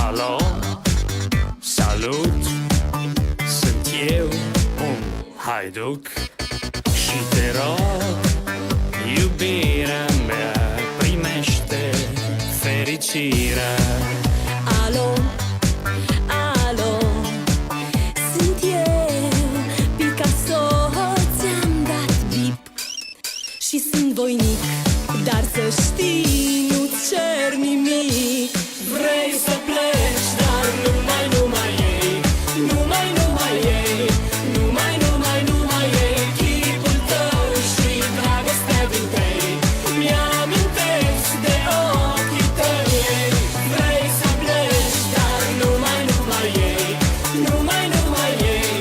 Alo, salut, sunt eu, un haiduc și te rog, iubirea mea, primește fericirea. Alo, alo, sunt eu, Picasso, ți-am dat bip și sunt voinic, dar să știi, nu-ți cer nimic. Vrei să pleci, dar numai ei, numai ei, numai ei, chipul tău și dragostea din tăi, mi-amintesc de ochii tăi. Vrei să pleci, dar numai ei, numai ei,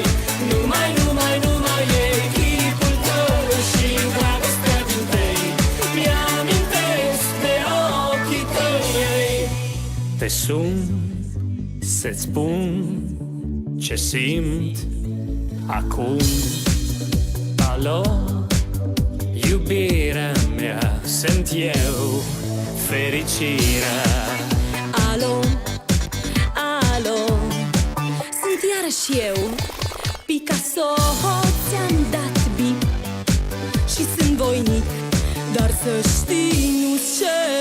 numai ei, chipul tău și dragostea din tăi, mi-amintesc de ochii tăi. Te sun să-ți spun ce simt acum. Alo, iubirea mea, sunt eu, fericirea. Alo, alo, sunt iarăși eu, Picasso, ți-am dat bip și sunt voinic, dar să știi, nu-ți cer